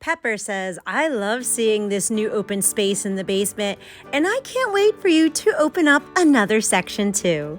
Pepper says, I love seeing this new open space in the basement, and I can't wait for you to open up another section too.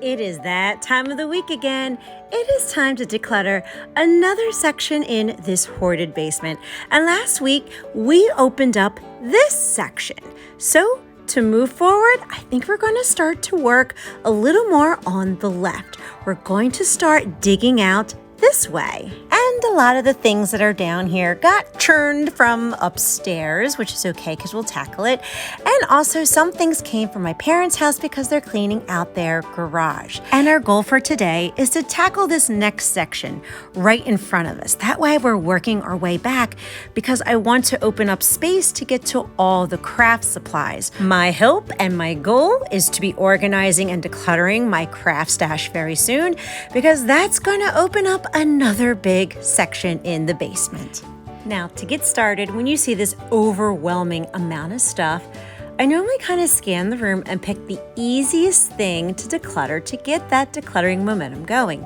It is that time of the week again. It is time to declutter another section in this hoarded basement. And last week, we opened up this section. So to move forward, I think we're going to start to work a little more on the left. We're going to start digging out this way. And a lot of the things that are down here got churned from upstairs, which is okay because we'll tackle it. And also some things came from my parents' house because they're cleaning out their garage. And our goal for today is to tackle this next section right in front of us. That way we're working our way back because I want to open up space to get to all the craft supplies. My hope and my goal is to be organizing and decluttering my craft stash very soon because that's going to open up another big section in the basement. Now, to get started, when you see this overwhelming amount of stuff, I normally kind of scan the room and pick the easiest thing to declutter to get that decluttering momentum going.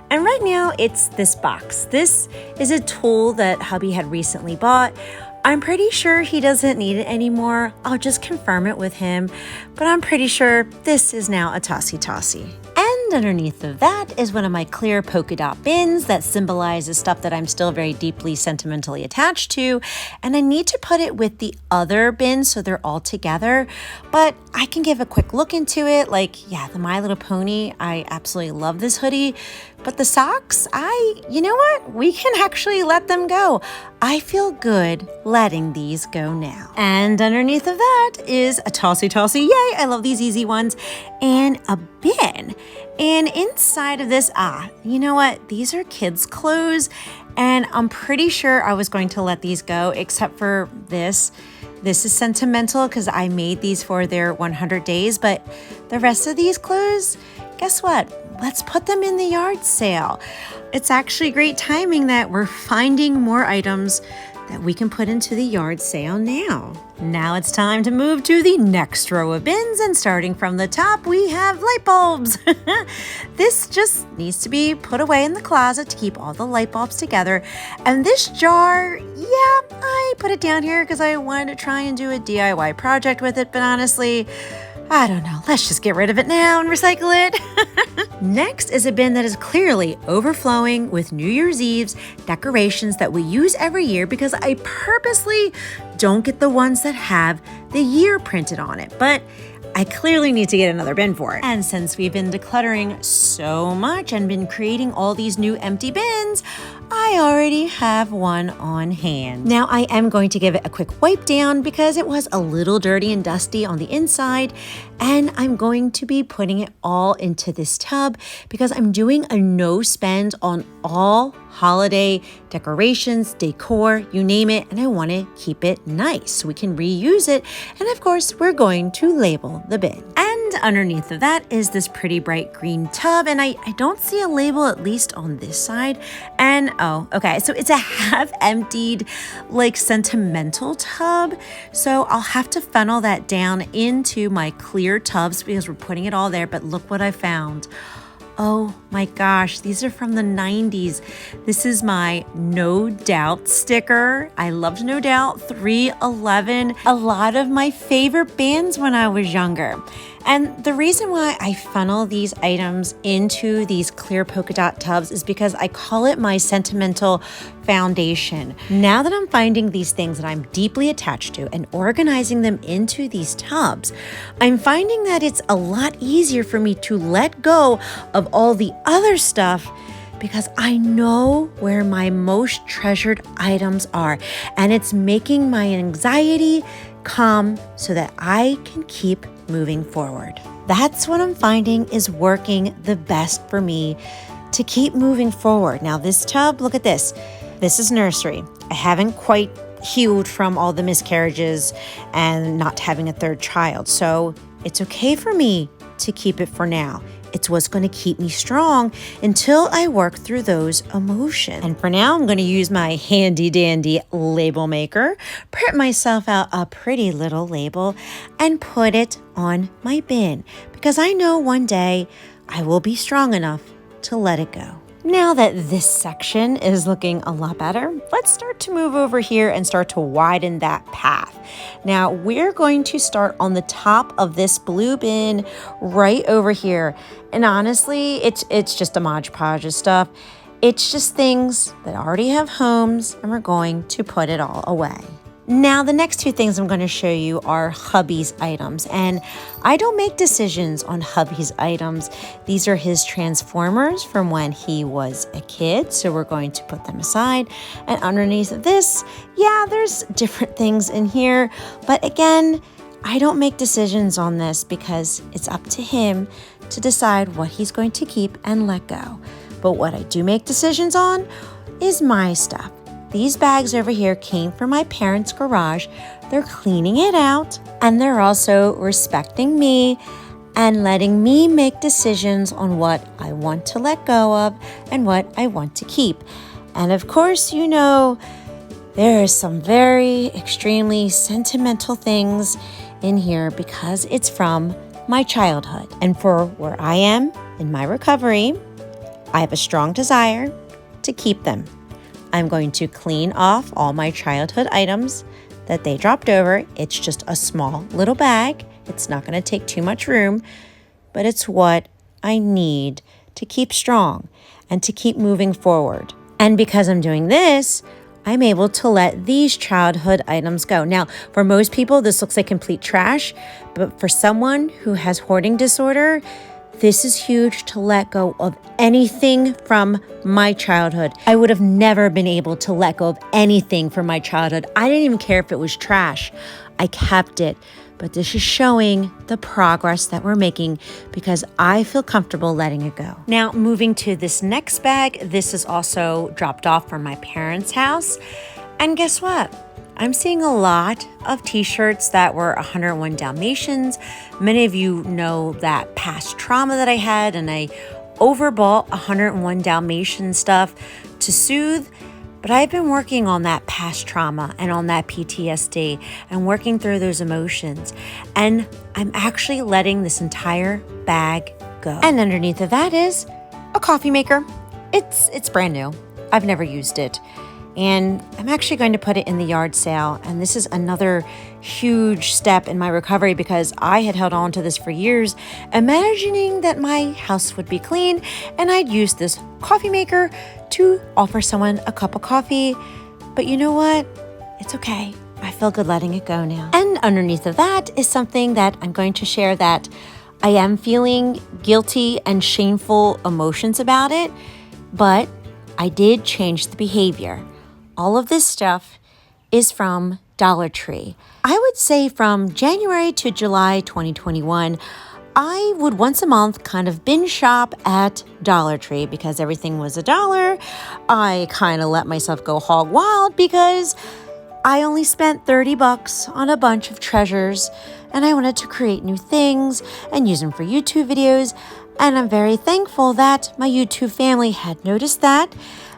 And right now, it's this box. This is a tool that hubby had recently bought. I'm pretty sure he doesn't need it anymore. I'll just confirm it with him, but I'm pretty sure this is now a tossy-tossy. And underneath of that is one of my clear polka dot bins that symbolizes stuff that I'm still very deeply sentimentally attached to. And I need to put it with the other bins so they're all together. But I can give a quick look into it. Like, yeah, the My Little Pony, I absolutely love this hoodie. But the socks, you know what? We can actually let them go. I feel good letting these go now. And underneath of that is a tossy-tossy, yay, I love these easy ones, and a bin. And inside of this, you know what? These are kids' clothes, and I'm pretty sure I was going to let these go, except for this. This is Sentimental because I made these for their 100 days, but the rest of these clothes, guess what? Let's put them in the yard sale. It's actually great timing that we're finding more items that we can put into the yard sale now. Now it's time to move to the next row of bins, and starting from the top, we have light bulbs. This just needs to be put away in the closet to keep all the light bulbs together. And this jar, yeah, I put it down here because I wanted to try and do a DIY project with it, but honestly, I don't know. Let's just get rid of it now and recycle it. Next is a bin that is clearly overflowing with New Year's Eve's decorations that we use every year because I purposely don't get the ones that have the year printed on it. But I clearly need to get another bin for it. And since we've been decluttering so much and been creating all these new empty bins, I already have one on hand. Now I am going to give it a quick wipe down because it was a little dirty and dusty on the inside, and I'm going to be putting it all into this tub because I'm doing a no spend on all holiday decorations, decor, you name it, and I want to keep it nice so we can reuse it. And of course, we're going to label the bin. And underneath of that is this pretty bright green tub, and I don't see a label, at least on this side. And oh, okay, so it's a half emptied, like, Sentimental tub. So I'll have to funnel that down into my clear tubs because we're putting it all there. But look what I found. Oh my gosh, these are from the 90s. This is my No Doubt sticker. I loved No Doubt, 311, a lot of my favorite bands when I was younger. And the reason why I funnel these items into these clear polka dot tubs is because I call it my sentimental foundation. Now that I'm finding these things that I'm deeply attached to and organizing them into these tubs, I'm finding that it's a lot easier for me to let go of all the other stuff because I know where my most treasured items are, and it's making my anxiety calm so that I can keep moving forward. That's what I'm finding is working the best for me to keep moving forward. Now this tub, look at this. This is nursery. I haven't quite healed from all the miscarriages and not having a third child, so it's okay for me to keep it for now. It's what's going to keep me strong until I work through those emotions. And for now, I'm going to use my handy dandy label maker, print myself out a pretty little label, and put it on my bin because I know one day I will be strong enough to let it go. Now that this section is looking a lot better, let's start to move over here and start to widen that path. Now we're going to start on the top of this blue bin right over here. And honestly, it's just a Mod Podge of stuff. It's just things that already have homes, and we're going to put it all away. Now, the next two things I'm going to show you are hubby's items, and I don't make decisions on hubby's items. These are his Transformers from when he was a kid, so we're going to put them aside. And underneath this, yeah, there's different things in here, but again, I don't make decisions on this because it's up to him to decide what he's going to keep and let go. But what I do make decisions on is my stuff. These bags over here came from my parents' garage. They're cleaning it out, and they're also respecting me and letting me make decisions on what I want to let go of and what I want to keep. And of course, you know, there are some very extremely sentimental things in here because it's from my childhood. And for where I am in my recovery, I have a strong desire to keep them. I'm going to clean off all my childhood items that they dropped over. It's just a small little bag. It's not going to take too much room, but it's what I need to keep strong and to keep moving forward. And because I'm doing this, I'm able to let these childhood items go. Now, for most people, this looks like complete trash, but for someone who has hoarding disorder, this is huge to let go of anything from my childhood. I would have never been able to let go of anything from my childhood. I didn't even care if it was trash. I kept it. But this is showing the progress that we're making because I feel comfortable letting it go. Now, moving to this next bag, this is also dropped off from my parents' house. And guess what? I'm seeing a lot of t-shirts that were 101 Dalmatians. Many of you know that past trauma that I had, and I overbought 101 Dalmatian stuff to soothe. But I've been working on that past trauma and on that PTSD and working through those emotions. And I'm actually letting this entire bag go. And underneath of that is a coffee maker. It's brand new. I've never used it. And I'm actually going to put it in the yard sale. And this is another huge step in my recovery because I had held on to this for years, imagining that my house would be clean and I'd use this coffee maker to offer someone a cup of coffee. But you know what? It's okay. I feel good letting it go now. And underneath of that is something that I'm going to share that I am feeling guilty and shameful emotions about it, but I did change the behavior. All of this stuff is from Dollar Tree. I would say from January to July 2021, I would once a month kind of binge shop at Dollar Tree because everything was $1. I kind of let myself go hog wild because I only spent $30 on a bunch of treasures and I wanted to create new things and use them for YouTube videos. And I'm very thankful that my YouTube family had noticed that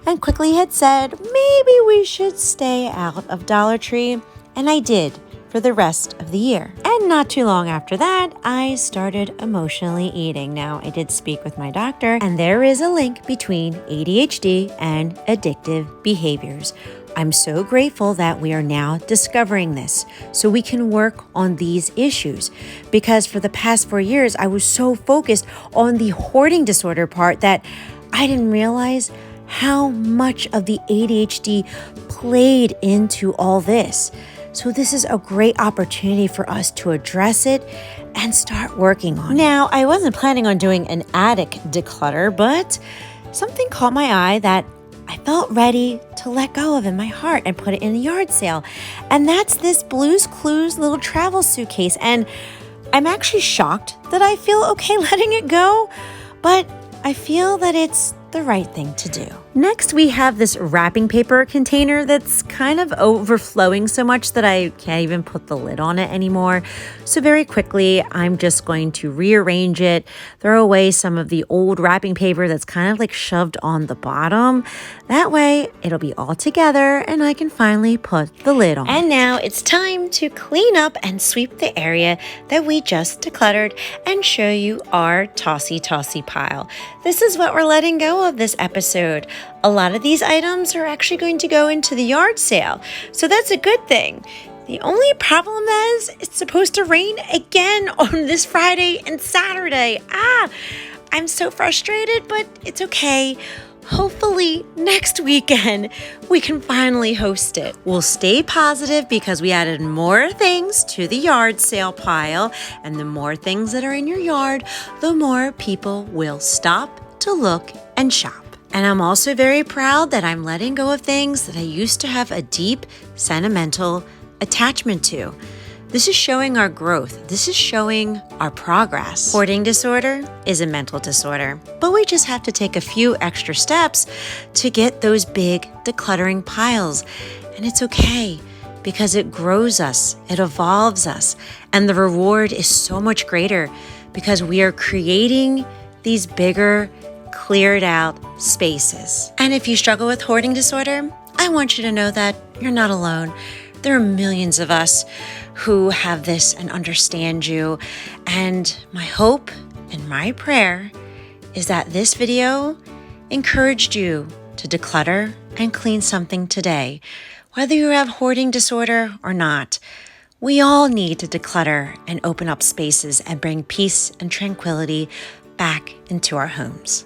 and quickly had said, maybe we should stay out of Dollar Tree. And I did for the rest of the year. And not too long after that, I started emotionally eating. Now, I did speak with my doctor, and there is a link between ADHD and addictive behaviors. I'm so grateful that we are now discovering this so we can work on these issues. Because for the past 4 years, I was so focused on the hoarding disorder part that I didn't realize how much of the ADHD played into all this. So this is a great opportunity for us to address it and start working on it. Now, I wasn't planning on doing an attic declutter, but something caught my eye that I felt ready to let go of in my heart and put it in the yard sale. And that's this Blue's Clues little travel suitcase. And I'm actually shocked that I feel okay letting it go, but I feel that it's the right thing to do. Next, we have this wrapping paper container that's kind of overflowing so much that I can't even put the lid on it anymore. So very quickly, I'm just going to rearrange it, throw away some of the old wrapping paper that's kind of like shoved on the bottom. That way, it'll be all together and I can finally put the lid on. And now it's time to clean up and sweep the area that we just decluttered and show you our tossy pile. This is what we're letting go of this episode. A lot of these items are actually going to go into the yard sale, so that's a good thing. The only problem is it's supposed to rain again on this Friday and Saturday. I'm so frustrated, but it's okay. Hopefully next weekend we can finally host it. We'll stay positive because we added more things to the yard sale pile, and the more things that are in your yard, the more people will stop to look and shop. And I'm also very proud that I'm letting go of things that I used to have a deep sentimental attachment to. This is showing our growth. This is showing our progress. Hoarding disorder is a mental disorder, but we just have to take a few extra steps to get those big decluttering piles. And it's okay because it grows us, it evolves us, and the reward is so much greater because we are creating these bigger, cleared out spaces. And if you struggle with hoarding disorder, I want you to know that you're not alone. There are millions of us who have this and understand you. And my hope and my prayer is that this video encouraged you to declutter and clean something today. Whether you have hoarding disorder or not, we all need to declutter and open up spaces and bring peace and tranquility back into our homes.